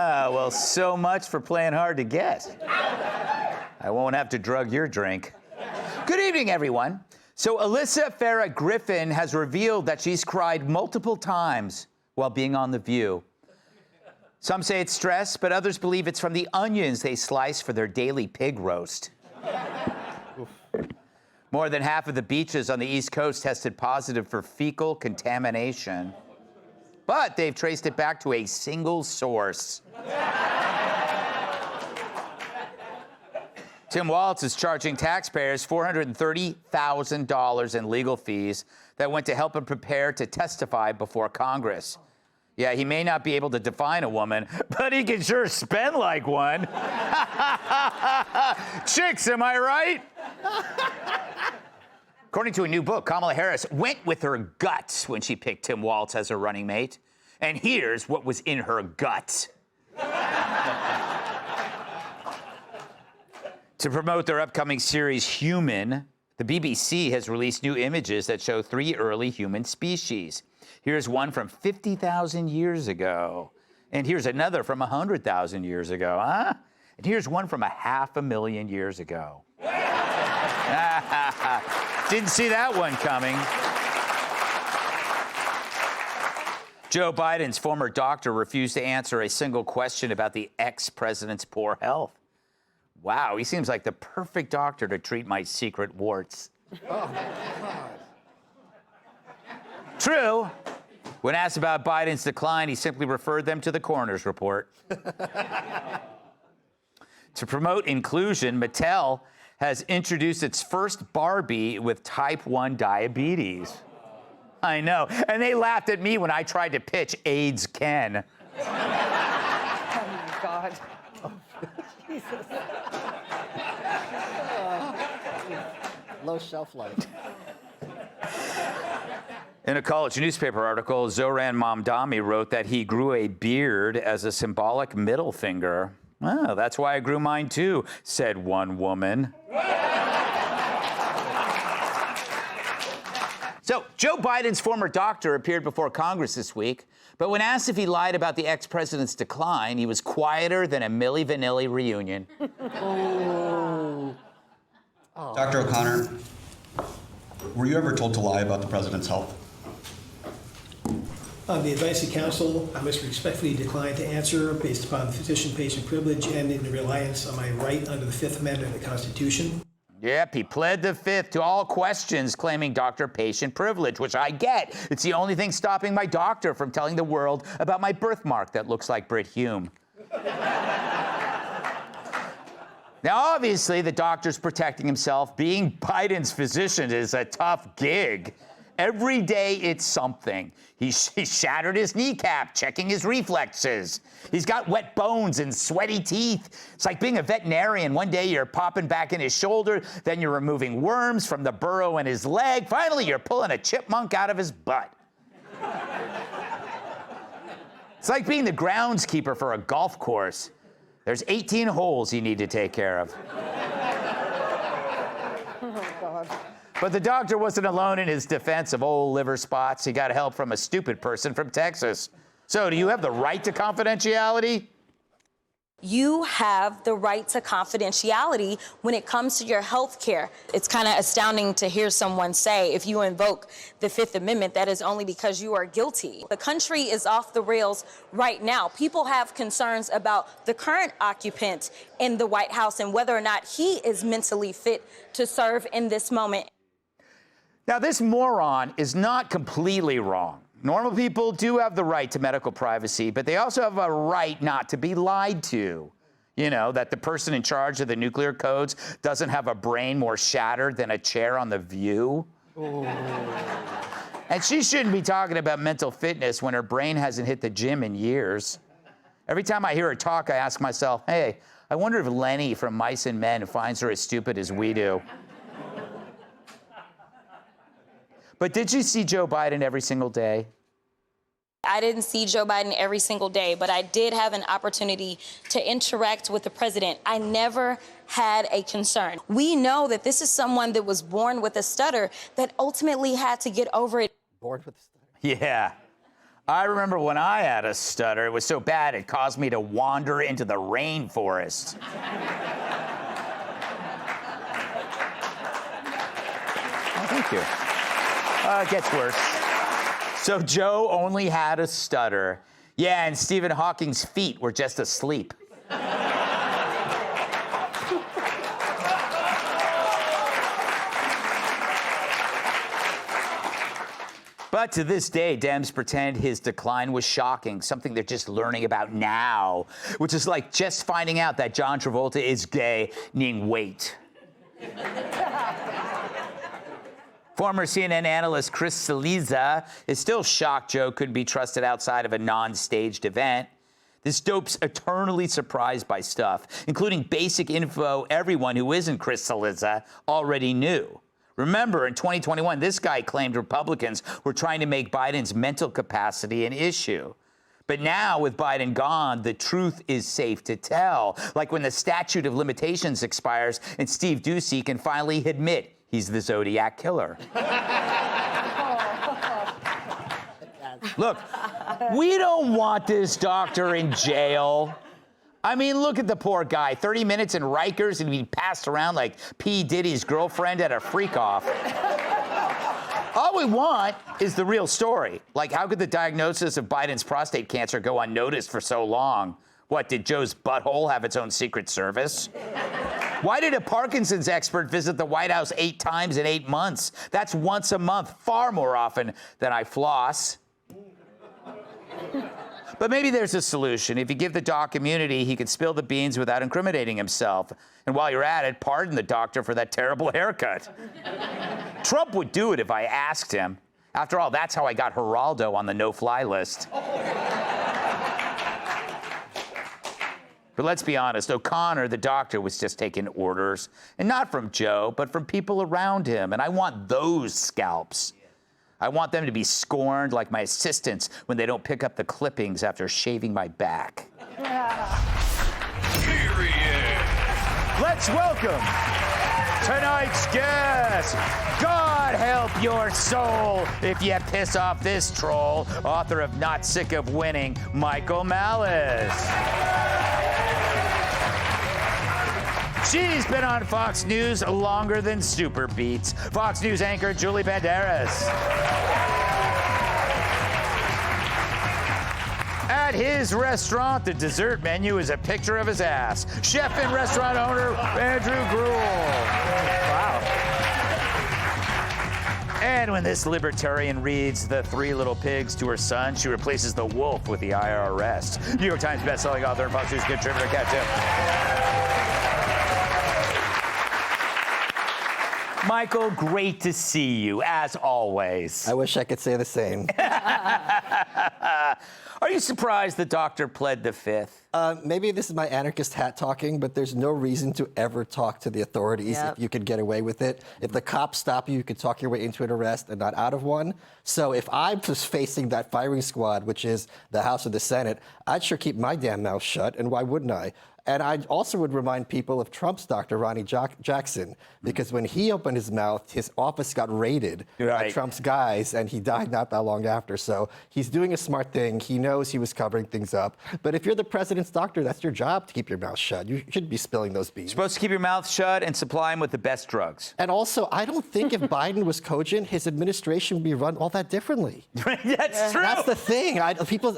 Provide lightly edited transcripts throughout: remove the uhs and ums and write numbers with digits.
Well, so much for playing hard to get. I won't have to drug your drink. Good evening, everyone. So Alyssa Farah Griffin has revealed that she's cried multiple times while being on The View. Some say it's stress, but others believe it's from the onions they slice for their daily pig roast. More than half of the beaches on the East Coast tested positive for fecal contamination. But they've traced it back to a single source. Tim Walz is charging taxpayers $430,000 in legal fees that went to help him prepare to testify before Congress. Yeah, he may not be able to define a woman, but he can sure spend like one. Chicks, am I right? According to a new book, Kamala Harris went with her gut when she picked Tim Walz as her running mate. And here's what was in her gut. To promote their upcoming series, Human, the BBC has released new images that show 3 early human species. Here's one from 50,000 years ago. And here's another from 100,000 years ago, huh? And here's one from 500,000 years ago. Didn't see that one coming. Joe Biden's former doctor refused to answer a single question about the ex-president's poor health. Wow, he seems like the perfect doctor to treat my secret warts. Oh, my God. True. When asked about Biden's decline, he simply referred them to the coroner's report. To promote inclusion, Mattel has introduced its first Barbie with type 1 diabetes. I know. And they laughed at me when I tried to pitch AIDS Ken. Oh, my God. Oh, Jesus. Low shelf life. In a college newspaper article, Zoran Mamdani wrote that he grew a beard as a symbolic middle finger. Well, that's why I grew mine too, said one woman. So, Joe Biden's former doctor appeared before Congress this week, but when asked if he lied about the ex-president's decline, he was quieter than a Milli Vanilli reunion. Oh. Dr. O'Connor, were you ever told to lie about the president's health? On the advice of counsel, I must respectfully decline to answer based upon the physician-patient privilege and in reliance on my right under the Fifth Amendment of the Constitution. Yep, he pled the Fifth to all questions claiming doctor-patient privilege, which I get. It's the only thing stopping my doctor from telling the world about my birthmark that looks like Brit Hume. Now, obviously, the doctor's protecting himself. Being Biden's physician is a tough gig. Every day, it's something. He shattered his kneecap, checking his reflexes. He's got wet bones and sweaty teeth. It's like being a veterinarian. One day, you're popping back in his shoulder. Then you're removing worms from the burrow in his leg. Finally, you're pulling a chipmunk out of his butt. It's like being the groundskeeper for a golf course. There's 18 holes you need to take care of. Oh, God. But the doctor wasn't alone in his defense of old liver spots. He got help from a stupid person from Texas. So, do you have the right to confidentiality? You have the right to confidentiality when it comes to your health care. It's kind of astounding to hear someone say, if you invoke the Fifth Amendment, that is only because you are guilty. The country is off the rails right now. People have concerns about the current occupant in the White House and whether or not he is mentally fit to serve in this moment. Now, this moron is not completely wrong. Normal people do have the right to medical privacy, but they also have a right not to be lied to. You know, that the person in charge of the nuclear codes doesn't have a brain more shattered than a chair on The View. Oh. And she shouldn't be talking about mental fitness when her brain hasn't hit the gym in years. Every time I hear her talk, I ask myself, hey, I wonder if Lenny from Mice and Men finds her as stupid as we do. But did you see Joe Biden every single day? I didn't see Joe Biden every single day, but I did have an opportunity to interact with the president. I never had a concern. We know that this is someone that was born with a stutter that ultimately had to get over it. Born with a stutter. Yeah. I remember when I had a stutter, it was so bad it caused me to wander into the rainforest. Oh, thank you. It gets worse. So Joe only had a stutter. Yeah, and Stephen Hawking's feet were just asleep. But to this day, Dems pretend his decline was shocking, something they're just learning about now, which is like just finding out that John Travolta is gay, needing weight. Former CNN analyst Chris Cillizza is still shocked Joe couldn't be trusted outside of a non-staged event. This dope's eternally surprised by stuff, including basic info everyone who isn't Chris Cillizza already knew. Remember, in 2021, this guy claimed Republicans were trying to make Biden's mental capacity an issue. But now, with Biden gone, the truth is safe to tell. Like when the statute of limitations expires and Steve Doocy can finally admit he's the Zodiac killer. Look, we don't want this doctor in jail. I mean, look at the poor guy. 30 minutes in Rikers and be passed around like P. Diddy's girlfriend at a freak-off. All we want is the real story. Like, how could the diagnosis of Biden's prostate cancer go unnoticed for so long? What, did Joe's butthole have its own Secret Service? Why did a Parkinson's expert visit the White House 8 times in 8 months? That's once a month, far more often than I floss. But maybe there's a solution. If you give the doc immunity, he could spill the beans without incriminating himself. And while you're at it, pardon the doctor for that terrible haircut. Trump would do it if I asked him. After all, that's how I got Geraldo on the no-fly list. But let's be honest, O'Connor, the doctor, was just taking orders. And not from Joe, but from people around him. And I want those scalps. I want them to be scorned like my assistants when they don't pick up the clippings after shaving my back. Period. Let's welcome tonight's guest. God help your soul if you piss off this troll, author of Not Sick of Winning, Michael Malice. She's been on Fox News longer than Super Beats. Fox News anchor Julie Banderas. At his restaurant, the dessert menu is a picture of his ass. Chef and restaurant owner Andrew Gruel. Wow. And when this libertarian reads The Three Little Pigs to her son, she replaces the wolf with the IRS. New York Times bestselling author and Fox News contributor. Catch him. Michael, great to see you, as always. I wish I could say the same. Are you surprised the doctor pled the fifth? Maybe this is my anarchist hat talking, but there's no reason to ever talk to the authorities if you could get away with it. If the cops stop you, you could talk your way into an arrest and not out of one. So if I was facing that firing squad, which is the House or the Senate, I'd sure keep my damn mouth shut, and why wouldn't I? And I also would remind people of Trump's doctor, Ronnie Jackson, because when he opened his mouth, his office got raided by Trump's guys, and he died not that long after. So he's doing a smart thing. He knows he was covering things up. But if you're the president's doctor, that's your job to keep your mouth shut. You shouldn't be spilling those beans. You're supposed to keep your mouth shut and supply him with the best drugs. And also, I don't think if Biden was cogent, his administration would be run all that differently. That's true. That's the thing. I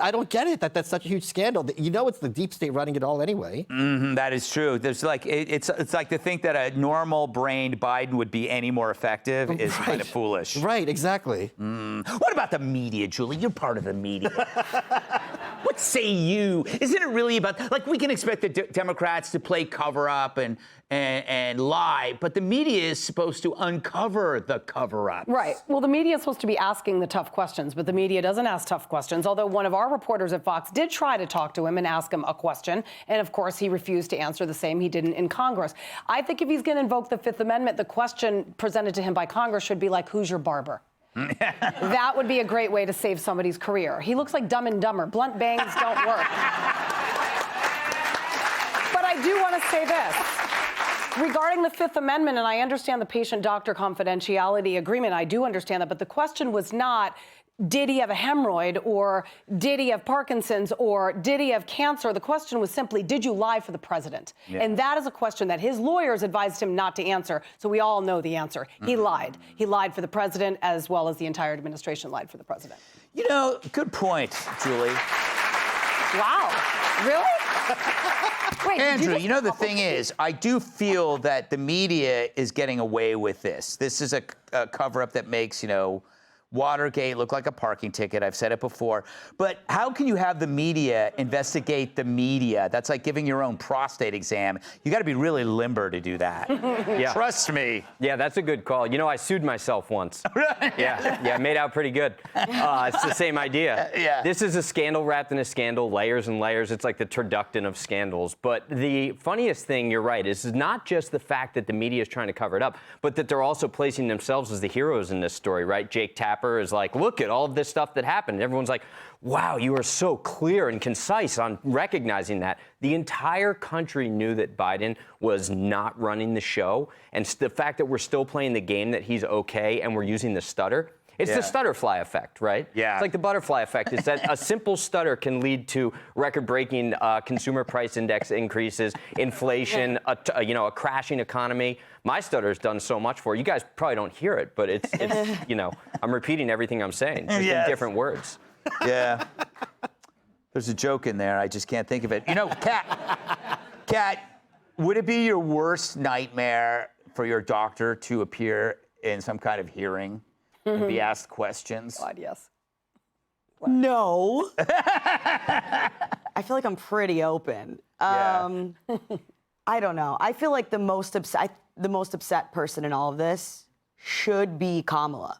don't get it. That's such a huge scandal. You know, it's the deep state running it all anyway. That is true. There's like it's like to think that a normal-brained Biden would be any more effective is kind of foolish. Right, exactly. What about the media, Julie? You're part of the media. What say you? Isn't it really about, like, we can expect the Democrats to play cover-up and lie, but the media is supposed to uncover the cover-up. Right. Well, the media is supposed to be asking the tough questions, but the media doesn't ask tough questions, although one of our reporters at Fox did try to talk to him and ask him a question, and of course he refused to answer the same he didn't in Congress. I think if he's going to invoke the Fifth Amendment, the question presented to him by Congress should be like, who's your barber? That would be a great way to save somebody's career. He looks like Dumb and Dumber. Blunt bangs don't work. But I do want to say this. Regarding the Fifth Amendment, and I understand the patient-doctor confidentiality agreement, I do understand that, but the question was not, did he have a hemorrhoid, or did he have Parkinson's, or did he have cancer? The question was simply, did you lie for the president? Yeah. And that is a question that his lawyers advised him not to answer, so we all know the answer. He lied. He lied for the president, as well as the entire administration lied for the president. You know, good point, Julie. Wow. Really? Wait, Andrew, you know, the thing is, I do feel that the media is getting away with this. This is a cover-up that makes, you know, Watergate look like a parking ticket. I've said it before. But how can you have the media investigate the media? That's like giving your own prostate exam. You got to be really limber to do that. Yeah. Trust me. Yeah, that's a good call. You know, I sued myself once. Yeah, made out pretty good. It's the same idea. Yeah. This is a scandal wrapped in a scandal, layers and layers. It's like the turducken of scandals. But the funniest thing, you're right, is not just the fact that the media is trying to cover it up, but that they're also placing themselves as the heroes in this story, right? Jake Tapper is like, look at all of this stuff that happened. And everyone's like, wow, you are so clear and concise on recognizing that. The entire country knew that Biden was not running the show. And the fact that we're still playing the game that he's okay and we're using the stutter, it's the stutterfly effect, right? Yeah. It's like the butterfly effect. It's that a simple stutter can lead to record-breaking consumer price index increases, inflation, a crashing economy. My stutter's done so much for you. You guys probably don't hear it, but it's you know, I'm repeating everything I'm saying, just in different words. Yeah. There's a joke in there. I just can't think of it. You know, Kat, would it be your worst nightmare for your doctor to appear in some kind of hearing and be asked questions? God, yes. No. I feel like I'm pretty open. Yeah. I don't know. I feel like the most upset person in all of this should be Kamala,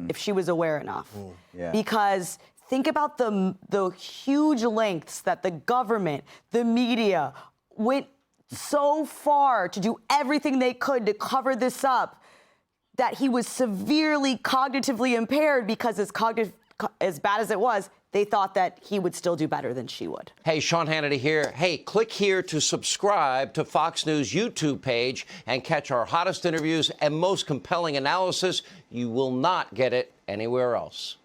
if she was aware enough. Yeah. Because think about the huge lengths that the government, the media, went so far to do everything they could to cover this up, that he was severely cognitively impaired because as bad as it was, they thought that he would still do better than she would. Hey, Sean Hannity here. Hey, click here to subscribe to Fox News YouTube page and catch our hottest interviews and most compelling analysis. You will not get it anywhere else.